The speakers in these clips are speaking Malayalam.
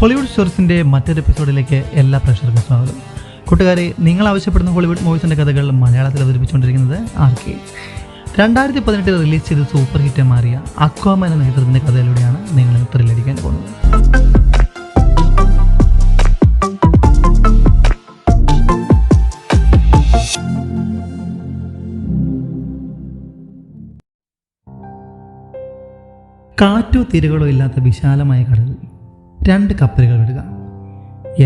ഹോളിവുഡ് സ്റ്റോറീസിൻ്റെ മറ്റൊരു എപ്പിസോഡിലേക്ക് എല്ലാ പ്രേക്ഷകർക്കും സ്വാഗതം. കൂട്ടുകാരെ, നിങ്ങൾ ആവശ്യപ്പെടുന്ന ഹോളിവുഡ് മൂവീസിൻ്റെ കഥകൾ മലയാളത്തിൽ അവതരിപ്പിച്ചുകൊണ്ടിരിക്കുന്നത് ആർക്കെ. 2018 റിലീസ് ചെയ്ത് സൂപ്പർ ഹിറ്റ് മാറിയ അക്വാമാൻ എന്ന ചിത്രത്തിൻ്റെ കഥയിലൂടെയാണ് നിങ്ങൾ ത്രില്ലടിക്കാൻ പോകുന്നത്. കാറ്റോ തിരകളോ ഇല്ലാത്ത വിശാലമായ കടലിൽ 2 കപ്പലുകൾ വിടുക.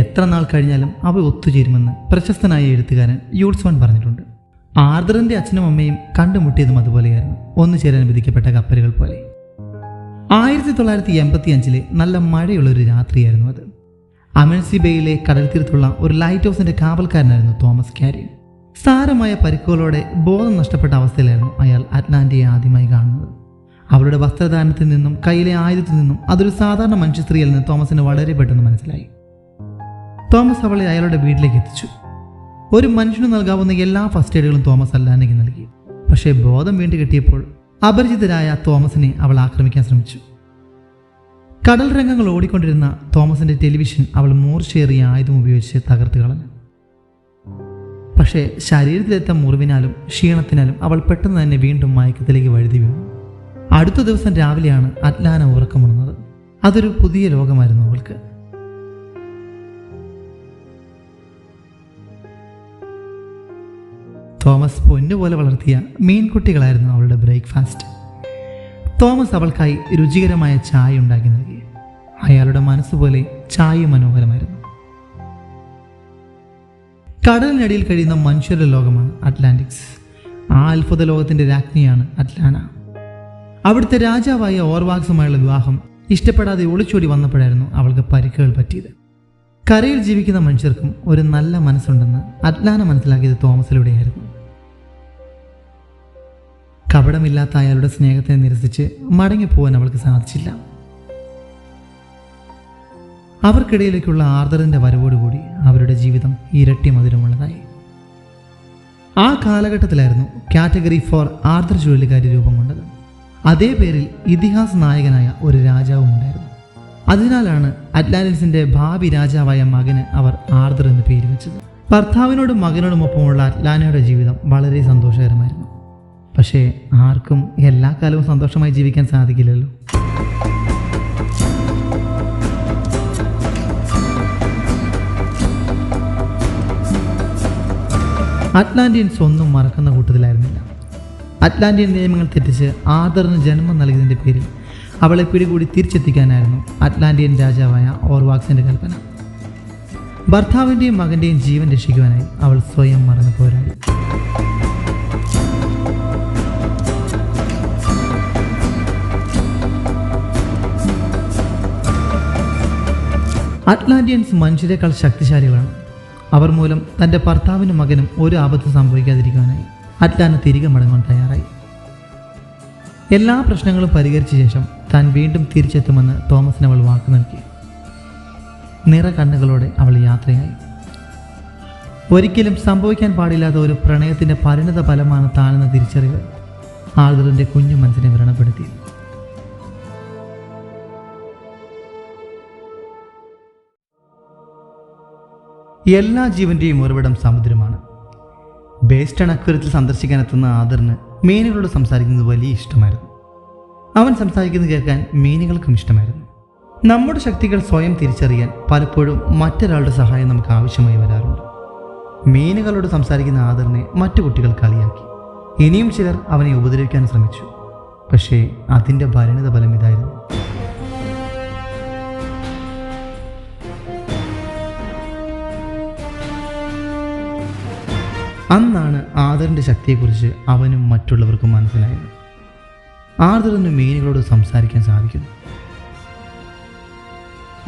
എത്ര നാൾ കഴിഞ്ഞാലും അവ ഒത്തുചേരുമെന്ന് പ്രശസ്തനായ എഴുത്തുകാരൻ യൂൾസ് വെർൺ പറഞ്ഞിട്ടുണ്ട്. ആർതറിൻ്റെ അച്ഛനും അമ്മയും കണ്ടുമുട്ടിയതും അതുപോലെയായിരുന്നു, ഒന്നുചേരാൻ വിധിക്കപ്പെട്ട കപ്പലുകൾ പോലെ. 1985 നല്ല മഴയുള്ളൊരു രാത്രിയായിരുന്നു അത്. അമൻസി ബേയിലെ കടൽ തീരത്തുള്ള ഒരു ലൈറ്റ് ഹൗസിൻ്റെ കാവൽക്കാരനായിരുന്നു തോമസ് കാരിയൻ. സാരമായ പരിക്കുകളോടെ ബോധം നഷ്ടപ്പെട്ട അവസ്ഥയിലായിരുന്നു അയാൾ അറ്റ്ലാന്റയെ ആദ്യമായി കാണുന്നത്. അവളുടെ വസ്ത്രധാരണത്തിൽ നിന്നും കയ്യിലെ ആയുധത്തിൽ നിന്നും അതൊരു സാധാരണ മനുഷ്യ സ്ത്രീയിൽ നിന്ന് തോമസിന് വളരെ പെട്ടെന്ന് മനസ്സിലായി. തോമസ് അവളെ അയാളുടെ വീട്ടിലേക്ക് എത്തിച്ചു. ഒരു മനുഷ്യന് നൽകാവുന്ന എല്ലാ ഫസ്റ്റ് എയ്ഡുകളും തോമസ് അറ്റ്ലാന്റയ്ക്ക് നൽകി. പക്ഷേ ബോധം വീണ്ടും കിട്ടിയപ്പോൾ അപരിചിതരായ തോമസിനെ അവൾ ആക്രമിക്കാൻ ശ്രമിച്ചു. കടൽ രംഗങ്ങൾ ഓടിക്കൊണ്ടിരുന്ന തോമസിന്റെ ടെലിവിഷൻ അവൾ മൂർച്ചയേറിയ ആയുധം ഉപയോഗിച്ച് തകർത്ത് കളഞ്ഞു. പക്ഷേ ശരീരത്തിലെത്ത മുറിവിനാലും ക്ഷീണത്തിനാലും അവൾ പെട്ടെന്ന് തന്നെ വീണ്ടും മയക്കത്തിലേക്ക് വഴുതി വീണു. അടുത്ത ദിവസം രാവിലെയാണ് അറ്റ്ലാന ഉറക്കമുണർന്നത്. അതൊരു പുതിയ ലോകമായിരുന്നു അവൾക്ക്. തോമസ് പൊന്നുപോലെ വളർത്തിയ മീൻകുട്ടികളായിരുന്നു അവളുടെ ബ്രേക്ക്ഫാസ്റ്റ്. തോമസ് അവൾക്കായി രുചികരമായ ചായ ഉണ്ടാക്കി നൽകി. അയാളുടെ മനസ്സുപോലെ ചായ മനോഹരമായിരുന്നു. കടലിനടിയിൽ കഴിയുന്ന മനുഷ്യരുടെ ലോകമാണ് അറ്റ്ലാന്റിക്സ്. ആ അത്ഭുത ലോകത്തിന്റെ രാജ്ഞിയാണ് അറ്റ്ലാന. അവിടുത്തെ രാജാവായ ഓർവാക്സുമായുള്ള വിവാഹം ഇഷ്ടപ്പെടാതെ ഒളിച്ചോടി വന്നപ്പോഴായിരുന്നു അവൾക്ക് പരിക്കുകൾ പറ്റിയത്. കരയിൽ ജീവിക്കുന്ന മനുഷ്യർക്കും ഒരു നല്ല മനസ്സുണ്ടെന്ന് അറ്റ്ലാന മനസ്സിലാക്കിയത് തോമസിലൂടെയായിരുന്നു. കപടമില്ലാത്ത അയാളുടെ സ്നേഹത്തെ നിരസിച്ച് മടങ്ങിപ്പോവാൻ അവൾക്ക് സാധിച്ചില്ല. അവർക്കിടയിലേക്കുള്ള ആർദറിന്റെ വരവോടുകൂടി അവരുടെ ജീവിതം ഇരട്ടി മധുരമുള്ളതായി. ആ കാലഘട്ടത്തിലായിരുന്നു കാറ്റഗറി 4 ആർദർ ചുഴലിക്കാറ്റ് രൂപം കൊണ്ടത്. അതേ പേരിൽ ഇതിഹാസ നായകനായ ഒരു രാജാവും ഉണ്ടായിരുന്നു. അതിനാലാണ് അറ്റ്ലാന്റിസിന്റെ ഭാവി രാജാവായ മകന് അവർ ആർദർ എന്ന് പേര് വെച്ചത്. ഭർത്താവിനോടും മകനോടുമൊപ്പമുള്ള അറ്റ്ലാനയുടെ ജീവിതം വളരെ സന്തോഷകരമായിരുന്നു. പക്ഷേ ആർക്കും എല്ലാ കാലവും സന്തോഷമായി ജീവിക്കാൻ സാധിക്കില്ലല്ലോ. അറ്റ്ലാന്റിയൻസ് ഒന്നും മറക്കുന്ന കൂട്ടത്തിലായിരുന്നില്ല. അറ്റ്ലാന്റിയൻ നിയമങ്ങൾ തെറ്റിച്ച് ആർദറിന് ജന്മം നൽകിയതിൻ്റെ പേരിൽ അവളെ പിടികൂടി തിരിച്ചെത്തിക്കാനായിരുന്നു അറ്റ്ലാന്റിയൻ രാജാവായ ഓർവാക്സിന്റെ കൽപ്പന. ഭർത്താവിൻ്റെയും മകൻ്റെയും ജീവൻ രക്ഷിക്കുവാനായി അവൾ സ്വയം മറന്നു പോരാടി. അറ്റ്ലാന്റിയൻസ് മനുഷ്യരെക്കാൾ ശക്തിശാലികളാണ്. അവർ മൂലം തൻ്റെ ഭർത്താവിനും മകനും ഒരു ആപത്ത് സംഭവിക്കാതിരിക്കുവാനായി അറ്റ്ലാന തിരികെ മടങ്ങാൻ തയ്യാറായി. എല്ലാ പ്രശ്നങ്ങളും പരിഹരിച്ച ശേഷം താൻ വീണ്ടും തിരിച്ചെത്തുമെന്ന് തോമസിന് അവൾ വാക്ക് നൽകി. നിറ കണ്ണുകളോടെ അവൾ യാത്രയായി. ഒരിക്കലും സംഭവിക്കാൻ പാടില്ലാത്ത ഒരു പ്രണയത്തിൻ്റെ പരിണത ഫലമാണ് താനെന്ന തിരിച്ചറിവ് ആർദറിൻ്റെ കുഞ്ഞു മനസ്സിനെ വ്രണപ്പെടുത്തി. എല്ലാ ജീവന്റെയും ഉറവിടം സമുദ്രമാണ്. ബേസ്റ്റൺ അക്വേറിയത്തിൽ സന്ദർശിക്കാനെത്തുന്ന ആദറിന് മീനുകളോട് സംസാരിക്കുന്നത് വലിയ ഇഷ്ടമായിരുന്നു. അവൻ സംസാരിക്കുന്നത് കേൾക്കാൻ മീനുകൾക്കും ഇഷ്ടമായിരുന്നു. നമ്മുടെ ശക്തികൾ സ്വയം തിരിച്ചറിയാൻ പലപ്പോഴും മറ്റൊരാളുടെ സഹായം നമുക്ക് ആവശ്യമായി വരാറുണ്ട്. മീനുകളോട് സംസാരിക്കുന്ന ആദറിനെ മറ്റു കുട്ടികൾ കളിയാക്കി. ഇനിയും ചിലർ അവനെ ഉപദ്രവിക്കാൻ ശ്രമിച്ചു. പക്ഷേ അതിൻ്റെ പരിണിത ഫലം ഇതായിരുന്നു. അന്നാണ് ആദറിൻ്റെ ശക്തിയെക്കുറിച്ച് അവനും മറ്റുള്ളവർക്കും മനസ്സിലായത്. ആർദറിന് മീനുകളോട് സംസാരിക്കാൻ സാധിക്കുന്നു.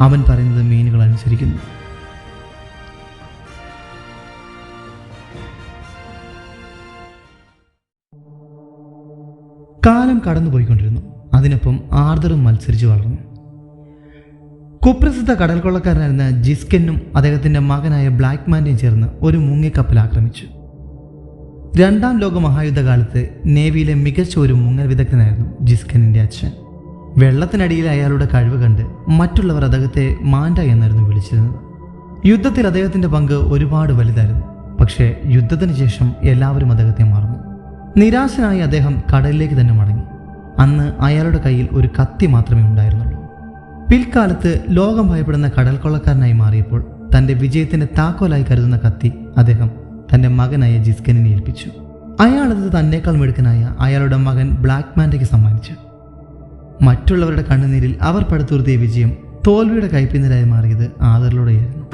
അവൻ പറയുന്നത് മീനുകൾ അനുസരിക്കുന്നു. കാലം കടന്നുപോയിക്കൊണ്ടിരുന്നു. അതിനൊപ്പം ആർദറും മത്സരിച്ച് വളർന്നു. കുപ്രസിദ്ധ കടൽ കൊള്ളക്കാരനായിരുന്ന ജിസ്കനും അദ്ദേഹത്തിൻ്റെ മകനായ ബ്ലാക്ക് മാൻ്റെയും ചേർന്ന് ഒരു മുങ്ങിക്കപ്പൽ ആക്രമിച്ചു. 2ാം ലോക മഹായുദ്ധകാലത്ത് നേവിയിലെ മികച്ച ഒരു മുങ്ങൽ വിദഗ്ധനായിരുന്നു ജിസ്കനിൻ്റെ അച്ഛൻ. വെള്ളത്തിനടിയിൽ അയാളുടെ കഴിവ് കണ്ട് മറ്റുള്ളവർ അദ്ദേഹത്തെ മാൻഡ എന്നായിരുന്നു വിളിച്ചിരുന്നത്. യുദ്ധത്തിൽ അദ്ദേഹത്തിൻ്റെ പങ്ക് ഒരുപാട് വലുതായിരുന്നു. പക്ഷേ യുദ്ധത്തിന് ശേഷം എല്ലാവരും അദ്ദേഹത്തെ മറന്നു. നിരാശനായി അദ്ദേഹം കടലിലേക്ക് തന്നെ മടങ്ങി. അന്ന് അയാളുടെ കയ്യിൽ ഒരു കത്തി മാത്രമേ ഉണ്ടായിരുന്നുള്ളൂ. പിൽക്കാലത്ത് ലോകം ഭയപ്പെടുന്ന കടൽ കൊള്ളക്കാരനായി മാറിയപ്പോൾ തൻ്റെ വിജയത്തിൻ്റെ താക്കോലായി കരുതുന്ന കത്തി അദ്ദേഹം തൻ്റെ മകനായ ജിസ്കനിനെ ഏൽപ്പിച്ചു. അയാളത് തന്നേക്കാൾ മിടുക്കനായ അയാളുടെ മകൻ ബ്ലാക്ക് മാൻഡയ്ക്ക് സമ്മാനിച്ചു. മറ്റുള്ളവരുടെ കണ്ണുനീരിൽ അവർ പടുത്തുയർത്തിയ വിജയം തോൽവിയുടെ കൈപ്പിന്നരായി മാറിയത് ആദറിലൂടെയായിരുന്നു.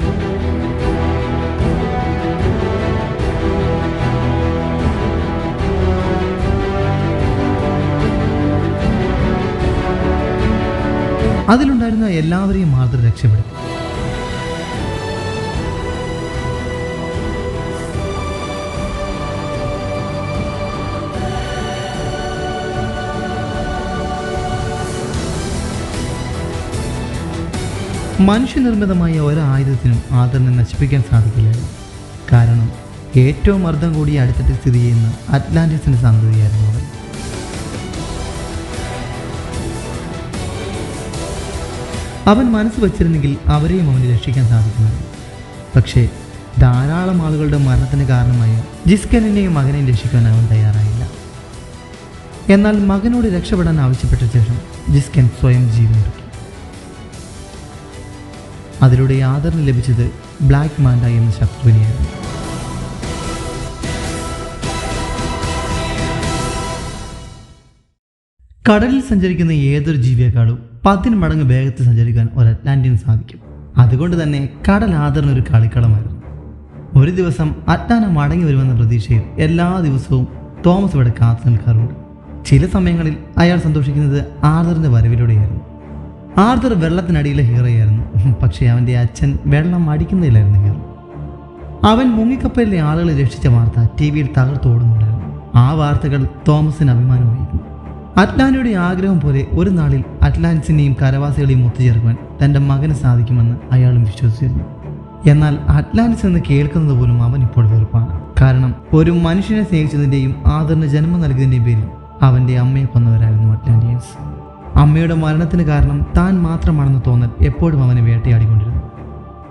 അതിലുണ്ടായിരുന്ന എല്ലാവരെയും ആദർ രക്ഷപ്പെടുത്തി. മനുഷ്യനിർമ്മിതമായ ഒരായുധത്തിനും ആദറിനെ നശിപ്പിക്കാൻ സാധിക്കില്ലായിരുന്നു. കാരണം ഏറ്റവും മർദ്ദം കൂടിയ അടിത്തട്ടിൽ സ്ഥിതി ചെയ്യുന്ന അറ്റ്ലാന്റിസിന്റെ സന്തതിയായിരുന്നു അവൻ. അവൻ മനസ്സ് വച്ചിരുന്നെങ്കിൽ അവരെയും അവന് രക്ഷിക്കാൻ സാധിക്കുമായിരുന്നു. പക്ഷേ ധാരാളം ആളുകളുടെ മരണത്തിന് കാരണമായ ജിസ്കനിനെയും മകനെയും രക്ഷിക്കാൻ അവൻ തയ്യാറായില്ല. എന്നാൽ മകനോട് രക്ഷപ്പെടാൻ ആവശ്യപ്പെട്ട ശേഷം ജിസ്കൻ സ്വയം ജീവനൊടുക്കി. അതിലൂടെ ആദറിന് ലഭിച്ചത് ബ്ലാക്ക് മാൻഡ എന്ന ശത്രുവിനെയായിരുന്നു. കടലിൽ സഞ്ചരിക്കുന്ന ഏതൊരു ജീവിയെക്കാളും 10 മടങ്ങ് വേഗത്തിൽ സഞ്ചരിക്കാൻ ഒരു അറ്റ്ലാന്റിന് സാധിക്കും. അതുകൊണ്ട് തന്നെ കടൽ ആദറിനൊരു കളിക്കളമായിരുന്നു. ഒരു ദിവസം അറ്റ്ലാന മടങ്ങി വരുമെന്ന പ്രതീക്ഷയിൽ എല്ലാ ദിവസവും തോമസ് ഇവിടെ കാത്തു നിൽക്കാറുണ്ട്. ചില സമയങ്ങളിൽ അയാൾ സന്തോഷിക്കുന്നത് ആർദറിന്റെ വരവിലൂടെയായിരുന്നു. ആർദർ വെള്ളത്തിനടിയിലെ ഹീറോയായിരുന്നു. പക്ഷേ അവൻ്റെ അച്ഛൻ വെള്ളം അടിക്കുന്നതിലായിരുന്നു ഹീറോ. അവൻ മുങ്ങിക്കപ്പലിലെ ആളുകളെ രക്ഷിച്ച വാർത്ത TV-യിൽ തകർത്തോടുന്നുണ്ടായിരുന്നു. ആ വാർത്തകൾ തോമസിന് അഭിമാനമായിരുന്നു. അറ്റ്ലാന്റയുടെ ആഗ്രഹം പോലെ ഒരു നാളിൽ അറ്റ്ലാന്റിസിനെയും കരവാസികളെയും ഒത്തുചേർക്കുവാൻ തൻ്റെ മകന് സാധിക്കുമെന്ന് അയാളും വിശ്വസിച്ചിരുന്നു. എന്നാൽ അറ്റ്ലാന്റിസ് എന്ന് കേൾക്കുന്നത് പോലും അവൻ ഇപ്പോൾ വെറുപ്പാണ്. കാരണം ഒരു മനുഷ്യനെ സ്നേഹിച്ചതിൻ്റെയും ആദറിന് ജന്മം നൽകിയതിൻ്റെയും പേരിൽ അവൻ്റെ അമ്മയെ കൊന്നവരായിരുന്നു അറ്റ്ലാന്റിയൻസ്. അമ്മയുടെ മരണത്തിന് കാരണം താൻ മാത്രമാണെന്ന് തോന്നൽ എപ്പോഴും അവനെ വേട്ടയാടിക്കൊണ്ടിരുന്നു.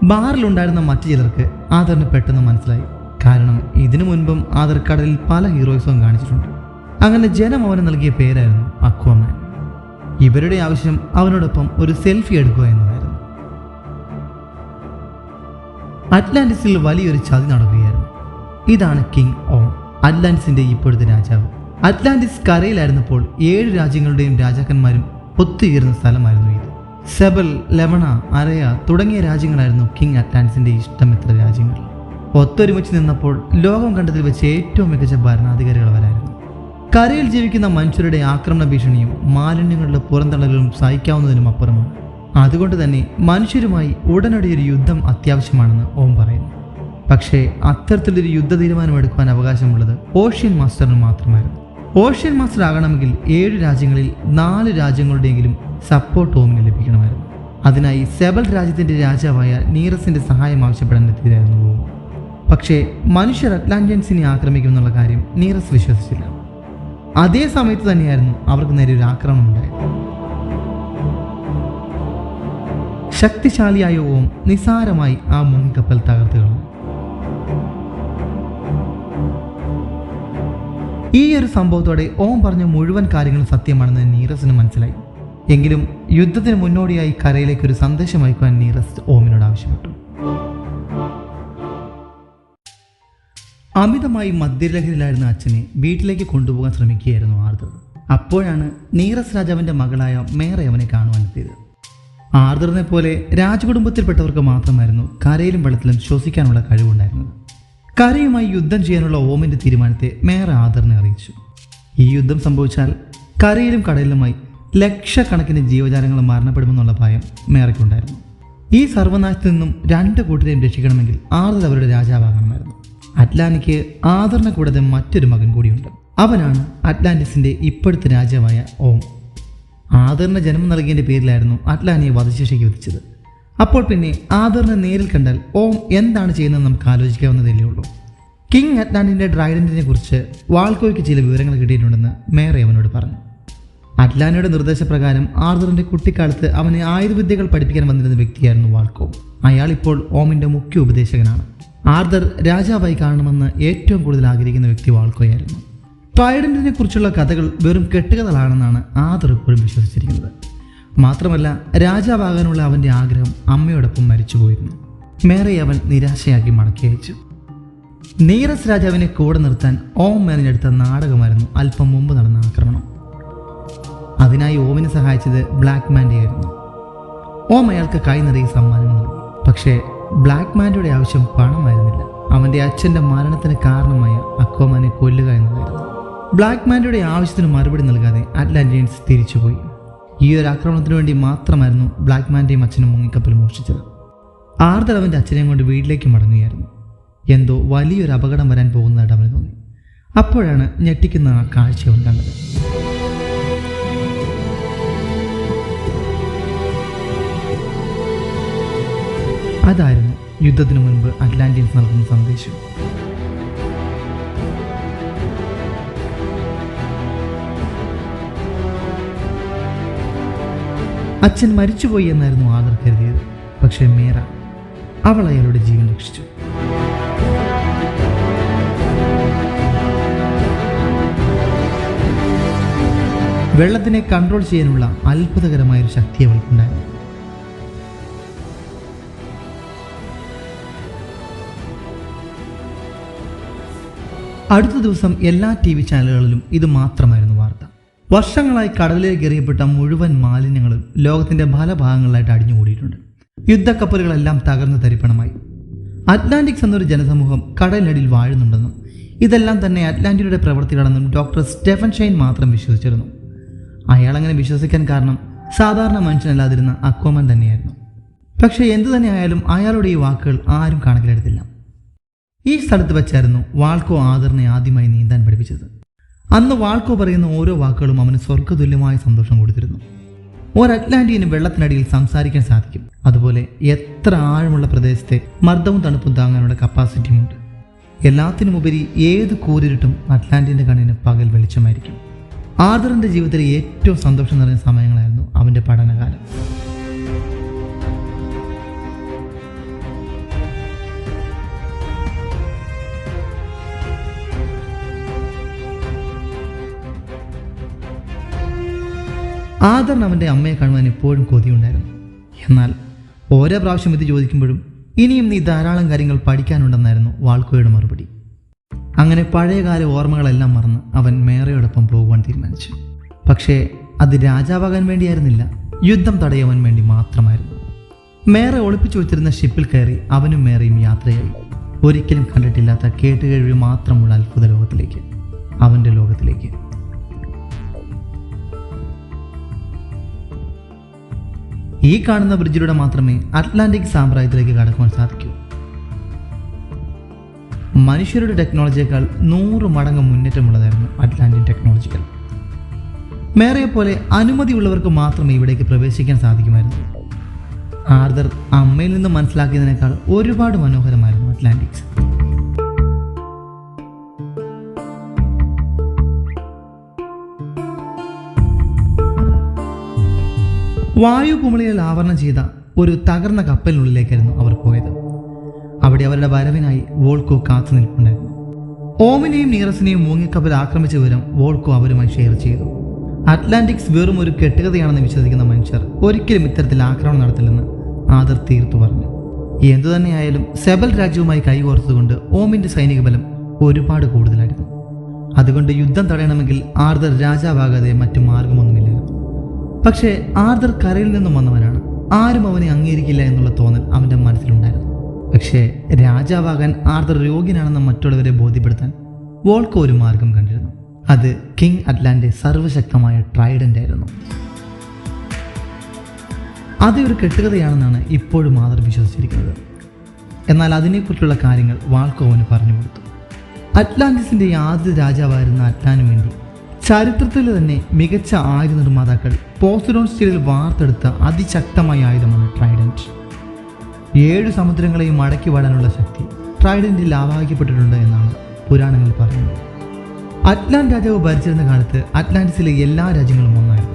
ബാറിലുണ്ടായിരുന്ന മറ്റു ചിലർക്ക് ആദറിന് പെട്ടെന്ന് മനസ്സിലായി. കാരണം ഇതിനു മുൻപും ആദർ കടലിൽ പല ഹീറോയിസവും കാണിച്ചിട്ടുണ്ട്. അങ്ങനെ ജനം അവന് നൽകിയ പേരായിരുന്നു അക്വാമാൻ. ഇവരുടെ ആവശ്യം അവനോടൊപ്പം ഒരു സെൽഫി എടുക്കുക എന്നതായിരുന്നു. അറ്റ്ലാന്റിസിൽ വലിയൊരു ചതി നടക്കുകയായിരുന്നു. ഇതാണ് കിങ് ഓം, അറ്റ്ലാന്റിസിന്റെ ഇപ്പോഴത്തെ രാജാവ്. അറ്റ്ലാന്റിസ് കരയിലായിരുന്നപ്പോൾ 7 രാജ്യങ്ങളുടെയും രാജാക്കന്മാരും ഒത്തുചേരുന്ന സ്ഥലമായിരുന്നു ഇത്. സെബൽ, ലെവണ, അരയ തുടങ്ങിയ രാജ്യങ്ങളായിരുന്നു കിങ് അറ്റ്ലാന്റിസിന്റെ ഇഷ്ടമിത്ര രാജ്യങ്ങൾ. ഒത്തൊരുമിച്ച് നിന്നപ്പോൾ ലോകം കണ്ടതിൽ വെച്ച് ഏറ്റവും മികച്ച ഭരണാധികാരികൾ അവരായിരുന്നു. കരയിൽ ജീവിക്കുന്ന മനുഷ്യരുടെ ആക്രമണ ഭീഷണിയും മാലിന്യങ്ങളുടെ പുറന്തള്ളലും സഹിക്കാവുന്നതിനും അപ്പുറമാണ്. അതുകൊണ്ട് തന്നെ മനുഷ്യരുമായി ഉടനടി ഒരു യുദ്ധം അത്യാവശ്യമാണെന്ന് ഓം പറയുന്നു. പക്ഷേ അത്തരത്തിലൊരു യുദ്ധ തീരുമാനമെടുക്കുവാൻ അവകാശമുള്ളത് ഓഷ്യൻ മാസ്റ്ററിന് മാത്രമായിരുന്നു. ഓഷ്യൻ മാസ്റ്റർ ആകണമെങ്കിൽ 7 രാജ്യങ്ങളിൽ 4 രാജ്യങ്ങളുടെയെങ്കിലും സപ്പോർട്ട് ഓമിന് ലഭിക്കണമായിരുന്നു. അതിനായി സെബൽ രാജ്യത്തിൻ്റെ രാജാവായ നീറസിന്റെ സഹായം ആവശ്യപ്പെടാൻ എത്തിയതായിരുന്നു ഓം. പക്ഷേ മനുഷ്യർ അറ്റ്ലാന്റിയൻസിനെ ആക്രമിക്കുമെന്നുള്ള കാര്യം നീറസ് വിശ്വസിച്ചില്ല. അതേ സമയത്ത് തന്നെയായിരുന്നു അവർക്ക് നേരെ ഒരു ആക്രമണം ഉണ്ടായത്. ശക്തിശാലിയായ ഓം നിസാരമായി ആ മുങ്ങിക്കപ്പൽ തകർത്ത് കളഞ്ഞു. ഈ ഒരു സംഭവത്തോടെ ഓം പറഞ്ഞ മുഴുവൻ കാര്യങ്ങളും സത്യമാണെന്ന് നീറസിന് മനസ്സിലായി. എങ്കിലും യുദ്ധത്തിന് മുന്നോടിയായി കരയിലേക്ക് ഒരു സന്ദേശം അയക്കുവാൻ നീറസ് ഓമിനോട് ആവശ്യപ്പെട്ടു. അമിതമായി മദ്യലഹരിയിലായിരുന്ന അച്ഛനെ വീട്ടിലേക്ക് കൊണ്ടുപോകാൻ ശ്രമിക്കുകയായിരുന്നു ആർദർ. അപ്പോഴാണ് നീറസ് രാജാവിൻ്റെ മകളായ മേറ അവനെ കാണുവാനെത്തിയത്. ആർദറിനെ പോലെ രാജകുടുംബത്തിൽപ്പെട്ടവർക്ക് മാത്രമായിരുന്നു കരയിലും വെള്ളത്തിലും ശ്വസിക്കാനുള്ള കഴിവുണ്ടായിരുന്നത്. കരയുമായി യുദ്ധം ചെയ്യാനുള്ള ഓമിൻ്റെ തീരുമാനത്തെ മേറ ആർദറിനെ അറിയിച്ചു. ഈ യുദ്ധം സംഭവിച്ചാൽ കരയിലും കടലിലുമായി ലക്ഷക്കണക്കിന് ജീവജാലങ്ങൾ മരണപ്പെടുമെന്നുള്ള ഭയം മേറയ്ക്കുണ്ടായിരുന്നു. ഈ സർവനാശത്തിൽ നിന്നും 2 കൂട്ടരെയും രക്ഷിക്കണമെങ്കിൽ ആർദർ അവരുടെ രാജാവാകണമായിരുന്നു. അറ്റ്ലാന്റിക്ക് ആദറിനെ കൂടാതെ മറ്റൊരു മകൻ കൂടിയുണ്ട്. അവനാണ് അറ്റ്ലാന്റിസിന്റെ ഇപ്പോഴത്തെ രാജാവായ ഓം. ആദറിന് ജന്മം നൽകിയതിൻ്റെ പേരിലായിരുന്നു അറ്റ്ലാനയെ വധശിക്ഷയ്ക്ക് വിധിച്ചത്. അപ്പോൾ പിന്നെ ആദറിനെ നേരിൽ കണ്ടാൽ ഓം എന്താണ് ചെയ്യുന്നതെന്ന് നമുക്ക് ആലോചിക്കാവുന്നതല്ലേ ഉള്ളൂ. കിങ് അറ്റ്ലാന്റിന്റെ ഡ്രൈഡന്റിനെ കുറിച്ച് വാൾക്കോയ്ക്ക് ചില വിവരങ്ങൾ കിട്ടിയിട്ടുണ്ടെന്ന് മേറെ അവനോട് പറഞ്ഞു. അറ്റ്ലാനയുടെ നിർദ്ദേശപ്രകാരം ആർതറിന്റെ കുട്ടിക്കാലത്ത് അവനെ ആയുർവിദ്യകൾ പഠിപ്പിക്കാൻ വന്നിരുന്ന വ്യക്തിയായിരുന്നു വാൾക്കോ. അയാൾ ഇപ്പോൾ ഓമിന്റെ മുഖ്യ ഉപദേശകനാണ്. ആർതർ രാജാവായി കാണണമെന്ന് ഏറ്റവും കൂടുതൽ ആഗ്രഹിക്കുന്ന വ്യക്തി വാൾക്കോയായിരുന്നു. ട്രൈഡന്റിനെ കുറിച്ചുള്ള കഥകൾ വെറും കെട്ടുകഥകളാണെന്നാണ് ആർതർ എപ്പോഴും വിശ്വസിച്ചിരിക്കുന്നത്. മാത്രമല്ല, രാജാവാകാനുള്ള അവന്റെ ആഗ്രഹം അമ്മയോടൊപ്പം മരിച്ചുപോയിരുന്നു. മേറെ അവൻ നിരാശയാക്കി മടക്കി അയച്ചു. നീറസ് രാജാവിനെ കൂടെ നിർത്താൻ ഓം മെനഞ്ഞെടുത്ത നാടകമായിരുന്നു അല്പം മുമ്പ് നടന്ന ആക്രമണം. അതിനായി ഓമിനെ സഹായിച്ചത് ബ്ലാക്ക് മാൻഡി ആയിരുന്നു. ഓം അയാൾക്ക് കൈ നിറയെ സമ്മാനങ്ങൾ നൽകി. പക്ഷേ ബ്ലാക്ക് മാൻഡിയുടെ ആവശ്യം പണമായിരുന്നില്ല. അവൻ്റെ അച്ഛൻ്റെ മരണത്തിന് കാരണമായ അക്വാമാനെ കൊല്ലുക എന്നതായിരുന്നു. ബ്ലാക്ക് മാൻഡിയുടെ ആവശ്യത്തിന് മറുപടി നൽകാതെ അറ്റ്ലാന്റിയൻസ് തിരിച്ചുപോയി. ഈ ഒരു ആക്രമണത്തിന് വേണ്ടി മാത്രമായിരുന്നു ബ്ലാക്ക് മാൻഡിയും അച്ഛനും മുങ്ങിക്കപ്പൽ മോഷ്ടിച്ചത്. ആർതർ അവൻ്റെ അച്ഛനെയും കൊണ്ട് വീട്ടിലേക്ക് മടങ്ങുകയായിരുന്നു. എന്തോ വലിയൊരു അപകടം വരാൻ പോകുന്നതായിട്ട് അവന് തോന്നി. അപ്പോഴാണ് ഞെട്ടിക്കുന്ന ആ കാഴ്ച അവൻ കണ്ടത്. അതായിരുന്നു യുദ്ധത്തിനു മുൻപ് അറ്റ്ലാന്റിയൻസ് നൽകുന്ന സന്ദേശം. അച്ഛൻ മരിച്ചുപോയി എന്നായിരുന്നു ആദർ കരുതിയത്. പക്ഷേ മേറ, അവൾ അയാളുടെ ജീവൻ രക്ഷിച്ചു. വെള്ളത്തിനെ കൺട്രോൾ ചെയ്യാനുള്ള അത്ഭുതകരമായൊരു ശക്തി അവൾക്കുണ്ടായിരുന്നു. അടുത്ത ദിവസം എല്ലാ TV ചാനലുകളിലും ഇത് മാത്രമായിരുന്നു വാർത്ത. വർഷങ്ങളായി കടലിലേക്ക് എറിയപ്പെട്ട മുഴുവൻ മാലിന്യങ്ങളും ലോകത്തിന്റെ പല ഭാഗങ്ങളിലായിട്ട് അടിഞ്ഞുകൂടിയിട്ടുണ്ട്. യുദ്ധക്കപ്പലുകളെല്ലാം തകർന്നു തരിപ്പണമായി. അറ്റ്ലാന്റിക്സ് എന്നൊരു ജനസമൂഹം കടലിനടിയിൽ വാഴുന്നുണ്ടെന്നും ഇതെല്ലാം തന്നെ അറ്റ്ലാന്റിയുടെ പ്രവൃത്തികളെന്നും ഡോക്ടർ സ്റ്റെഫൻ ഷൈൻ മാത്രം വിശ്വസിച്ചിരുന്നു. അയാളങ്ങനെ വിശ്വസിക്കാൻ കാരണം സാധാരണ മനുഷ്യനല്ലാതിരുന്ന അക്വാമാൻ തന്നെയായിരുന്നു. പക്ഷേ എന്തു തന്നെയായാലും അയാളുടെ ഈ വാക്കുകൾ ആരും കണക്കിലെടുത്തില്ല. ഈ സ്ഥലത്ത് വെച്ചായിരുന്നു വാൾക്കോ ആദറിനെ ആദ്യമായി നീന്താൻ പഠിപ്പിച്ചത്. അന്ന് വാൾക്കോ പറയുന്ന ഓരോ വാക്കുകളും അവന് സ്വർഗ്ഗതുല്യമായ സന്തോഷം കൊടുത്തിരുന്നു. ഒരു അറ്റ്ലാന്റിയന് വെള്ളത്തിനടിയിൽ സംസാരിക്കാൻ സാധിക്കും. അതുപോലെ എത്ര ആഴമുള്ള പ്രദേശത്തെ മർദ്ദവും തണുപ്പും താങ്ങാനുള്ള കപ്പാസിറ്റിയുമുണ്ട്. എല്ലാത്തിനുമുപരി ഏത് കൂരിരുട്ടും അറ്റ്ലാന്റിയന്റെ കണ്ണിന് പകൽ വെളിച്ചമായിരിക്കും. ആർതറിന്റെ ജീവിതത്തിലെ ഏറ്റവും സന്തോഷം നിറഞ്ഞ സമയങ്ങളായിരുന്നു അവന്റെ പഠനകാലം. ആദറിന് അവൻ്റെ അമ്മയെ കാണുവാൻ എപ്പോഴും കൊതിയുണ്ടായിരുന്നു. എന്നാൽ ഓരോ പ്രാവശ്യം ഇത് ചോദിക്കുമ്പോഴും ഇനിയും നീ ധാരാളം കാര്യങ്ങൾ പഠിക്കാനുണ്ടെന്നായിരുന്നു വാൾക്കോയുടെ മറുപടി. അങ്ങനെ പഴയകാല ഓർമ്മകളെല്ലാം മറന്ന് അവൻ മേറയോടൊപ്പം പോകുവാൻ തീരുമാനിച്ചു. പക്ഷേ അത് രാജാവാകാൻ വേണ്ടിയായിരുന്നില്ല, യുദ്ധം തടയുവാൻ വേണ്ടി മാത്രമായിരുന്നു. മേറ ഒളിപ്പിച്ചു വെച്ചിരുന്ന ഷിപ്പിൽ കയറി അവനും മേറയും യാത്രയായി. ഒരിക്കലും കണ്ടിട്ടില്ലാത്ത കേട്ടുകേഴ്വി മാത്രമുള്ള അത്ഭുത ലോകത്തിലേക്ക്, അവൻ്റെ ലോകത്തിലേക്ക്. ഈ കാണുന്ന ബ്രിഡ്ജിലൂടെ മാത്രമേ അറ്റ്ലാന്റിക് സാമ്രാജ്യത്തിലേക്ക് കടക്കുവാൻ സാധിക്കൂ. മനുഷ്യരുടെ ടെക്നോളജിയേക്കാൾ 100 മടങ്ങ് മുന്നേറ്റമുള്ളതായിരുന്നു അറ്റ്ലാന്റിയൻ ടെക്നോളജികൾ. മേറയെപ്പോലെ അനുമതിയുള്ളവർക്ക് മാത്രമേ ഇവിടേക്ക് പ്രവേശിക്കാൻ സാധിക്കുമായിരുന്നു. ആർതർ അമ്മയിൽ നിന്ന് മനസ്സിലാക്കിയതിനേക്കാൾ ഒരുപാട് മനോഹരമായിരുന്നു അറ്റ്ലാന്റിക്സ്. വായു കുമിളയിൽ ആവരണം ചെയ്ത ഒരു തകർന്ന കപ്പലിനുള്ളിലേക്കായിരുന്നു അവർ പോയത്. അവിടെ അവരുടെ വരവിനായി വോൾക്കോ കാത്തു നിൽപ്പുണ്ടായിരുന്നു. ഓമിനെയും നീറസിനെയും മൂങ്ങിക്കപ്പൽ ആക്രമിച്ച വിവരം വോൾക്കോ അവരുമായി ഷെയർ ചെയ്തു. അറ്റ്ലാന്റിക്സ് വെറും ഒരു കെട്ടുകഥയാണെന്ന് വിശ്വസിക്കുന്ന മനുഷ്യർ ഒരിക്കലും ഇത്തരത്തിൽ ആക്രമണം നടത്തില്ലെന്ന് ആദർ തീർത്തു പറഞ്ഞു. എന്തുതന്നെയായാലും സെബൽ രാജ്യവുമായി കൈകോർത്തുകൊണ്ട് ഓമിന്റെ സൈനിക ബലം ഒരുപാട് കൂടുതലായിരുന്നു. അതുകൊണ്ട് യുദ്ധം തടയണമെങ്കിൽ ആർതർ രാജാവാകാതെ മറ്റു മാർഗമൊന്നുമില്ലായിരുന്നു. പക്ഷേ ആർതർ കരയിൽ നിന്നും വന്നവനാണ്. ആരും അവനെ അംഗീകരിക്കില്ല എന്നുള്ള തോന്നൽ അവൻ്റെ മനസ്സിലുണ്ടായിരുന്നു. പക്ഷേ രാജാവാകാൻ ആർതർ യോഗ്യനാണെന്ന് മറ്റുള്ളവരെ ബോധ്യപ്പെടുത്താൻ വോൾക്കോ ഒരു മാർഗം കണ്ടിരുന്നു. അത് കിങ് അറ്റ്ലാന്റെ സർവ്വശക്തമായ ട്രൈഡന്റ് ആയിരുന്നു. അതൊരു കെട്ടുകഥയാണെന്നാണ് ഇപ്പോഴും ആദർ വിശ്വസിച്ചിരിക്കുന്നത്. എന്നാൽ അതിനെക്കുറിച്ചുള്ള കാര്യങ്ങൾ വാൾക്കോ അവന് പറഞ്ഞു കൊടുത്തു. അറ്റ്ലാന്റിസിന്റെ ആദ്യ രാജാവായിരുന്ന അറ്റ്ലാനു വേണ്ടി ചരിത്രത്തിൽ തന്നെ മികച്ച ആയുധ നിർമ്മാതാക്കൾ പോസിഡോൺ സ്റ്റീലിൽ വാർത്തെടുത്ത അതിശക്തമായ ആയുധമാണ് ട്രൈഡന്റ്. 7 സമുദ്രങ്ങളെയും അടക്കി വാടാനുള്ള ശക്തി ട്രൈഡന്റിൽ ആവാഹിക്കപ്പെട്ടിട്ടുണ്ട് എന്നാണ് പുരാണങ്ങളിൽ പറയുന്നത്. അറ്റ്ലാൻ രാജാവ് ഭരിച്ചിരുന്ന കാലത്ത് അറ്റ്ലാന്റിസിലെ എല്ലാ രാജ്യങ്ങളും ഒന്നായിരുന്നു.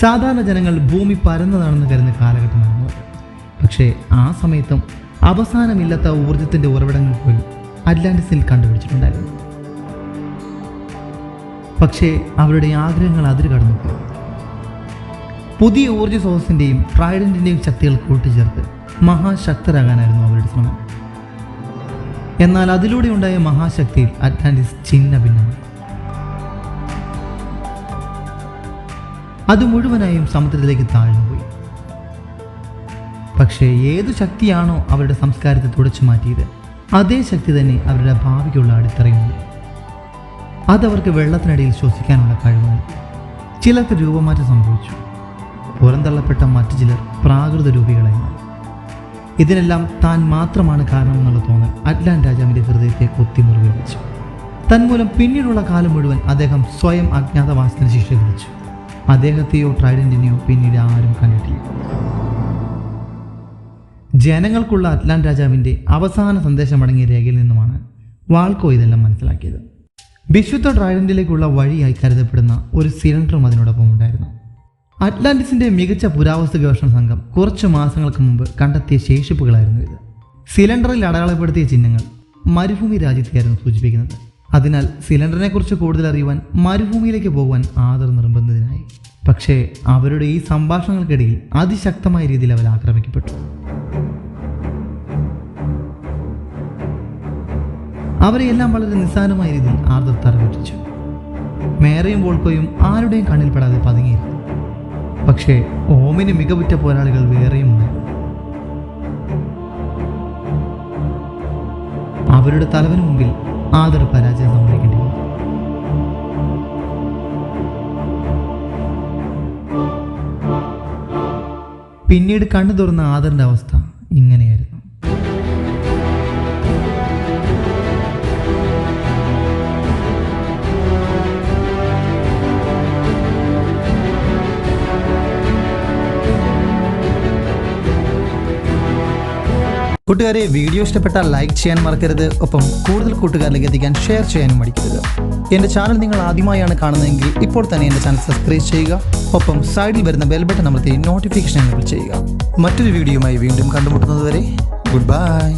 സാധാരണ ജനങ്ങൾ ഭൂമി പരന്നതാണെന്ന് കരുതുന്ന കാലഘട്ടമായിരുന്നു അത്. പക്ഷേ ആ സമയത്തും അവസാനമില്ലാത്ത ഊർജത്തിൻ്റെ ഉറവിടങ്ങൾ പോലും അറ്റ്ലാന്റിസിൽ കണ്ടുപിടിച്ചിട്ടുണ്ടായിരുന്നു. പക്ഷേ അവരുടെ ആഗ്രഹങ്ങൾ അതിര് കടന്നുപോയി. പുതിയ ഊർജ്ജ സ്രോതസ്സിൻ്റെയും ട്രൈഡൻറ്റിൻ്റെയും ശക്തികൾ കൂട്ടിച്ചേർത്ത് മഹാശക്തരാകാനായിരുന്നു അവരുടെ ശ്രമം. എന്നാൽ അതിലൂടെ ഉണ്ടായ മഹാശക്തിയിൽ അറ്റ്ലാന്റിസ് ചിന്ന ഭിന്നമായി. അത് മുഴുവനായും സമുദ്രത്തിലേക്ക് താഴ്ന്നുപോയി. പക്ഷേ ഏതു ശക്തിയാണോ അവരുടെ സംസ്കാരത്തെ തുടച്ചു മാറ്റിയത്, അതേ ശക്തി തന്നെ അവരുടെ ഭാവിക്കുള്ള അടിത്തറയുണ്ട്. അതവർക്ക് വെള്ളത്തിനടിയിൽ ശ്വസിക്കാനുള്ള കഴിവ് നൽകി. ചിലർക്ക് രൂപമാറ്റം സംഭവിച്ചു. പുറന്തള്ളപ്പെട്ട മറ്റു ചിലർ പ്രാകൃത രൂപികളായി മാറി. ഇതിനെല്ലാം താൻ മാത്രമാണ് കാരണമെന്നുള്ള തോന്നൽ അറ്റ്ലാൻ രാജാവിൻ്റെ ഹൃദയത്തെ കൊത്തിമുറുകെ വെച്ചു. തന്മൂലം പിന്നീടുള്ള കാലം മുഴുവൻ അദ്ദേഹം സ്വയം അജ്ഞാതവാസത്തിന് ശിക്ഷ വിധിച്ചു. അദ്ദേഹത്തെയോ ട്രൈഡൻറ്റിനെയോ പിന്നീട് ആരും കണ്ടിട്ടില്ല. ജനങ്ങൾക്കുള്ള അറ്റ്ലാൻ രാജാവിൻ്റെ അവസാന സന്ദേശമടങ്ങിയ രേഖയിൽ നിന്നുമാണ് വാൾക്കോ ഇതെല്ലാം മനസ്സിലാക്കിയത്. വിശുദ്ധ ട്രൈഡൻറ്റിലേക്കുള്ള വഴിയായി കരുതപ്പെടുന്ന ഒരു സിലിണ്ടറും അതിനോടൊപ്പം ഉണ്ടായിരുന്നു. അറ്റ്ലാന്റിസിന്റെ മികച്ച പുരാവസ്തു ഗവേഷണ സംഘം കുറച്ച് മാസങ്ങൾക്ക് മുമ്പ് കണ്ടെത്തിയ ശേഷിപ്പുകളായിരുന്നു ഇത്. സിലിണ്ടറിൽ അടയാളപ്പെടുത്തിയ ചിഹ്നങ്ങൾ മരുഭൂമി രാജ്യത്തെയായിരുന്നു സൂചിപ്പിക്കുന്നത്. അതിനാൽ സിലിണ്ടറിനെ കുറിച്ച് കൂടുതൽ അറിയുവാൻ മരുഭൂമിയിലേക്ക് പോകുവാൻ ആദർ നിർബന്ധിതനായി. പക്ഷേ അവരുടെ ഈ സംഭാഷണങ്ങൾക്കിടയിൽ അതിശക്തമായ രീതിയിൽ അവർ ആക്രമിക്കപ്പെട്ടു. അവരെയെല്ലാം വളരെ നിസ്സാരമായ രീതിയിൽ ആർദർ തറവിറ്റിച്ചു. മേറയും വോൾക്കോയും ആരുടെയും കണ്ണിൽപ്പെടാതെ പതുങ്ങിയിരുന്നു. പക്ഷേ ഓമിന് മികവുറ്റ പോരാളികൾ വേറെയും ഉണ്ടായിരുന്നു. അവരുടെ തലവന് മുമ്പിൽ ആദർ പരാജയം സമ്മതിക്കേണ്ടി വന്നു. പിന്നീട് കണ്ണു തുറന്ന ആദറിന്റെ അവസ്ഥ ഇങ്ങനെയായിരുന്നു. കൂട്ടുകാരെ, വീഡിയോ ഇഷ്ടപ്പെട്ടാൽ ലൈക്ക് ചെയ്യാൻ മറക്കരുത്. ഒപ്പം കൂടുതൽ കൂട്ടുകാരിലേക്ക് എത്തിക്കാൻ ഷെയർ ചെയ്യാനും മടിക്കരുത്. എൻ്റെ ചാനൽ നിങ്ങൾ ആദ്യമായാണ് കാണുന്നതെങ്കിൽ ഇപ്പോൾ തന്നെ എൻ്റെ ചാനൽ സബ്സ്ക്രൈബ് ചെയ്യുക. ഒപ്പം സൈഡിൽ വരുന്ന ബെൽ ബട്ടൺ അമർത്തി നോട്ടിഫിക്കേഷൻ എനേബിൾ ചെയ്യുക. മറ്റൊരു വീഡിയോയുമായി വീണ്ടും കണ്ടുമുട്ടുന്നതുവരെ ഗുഡ് ബൈ.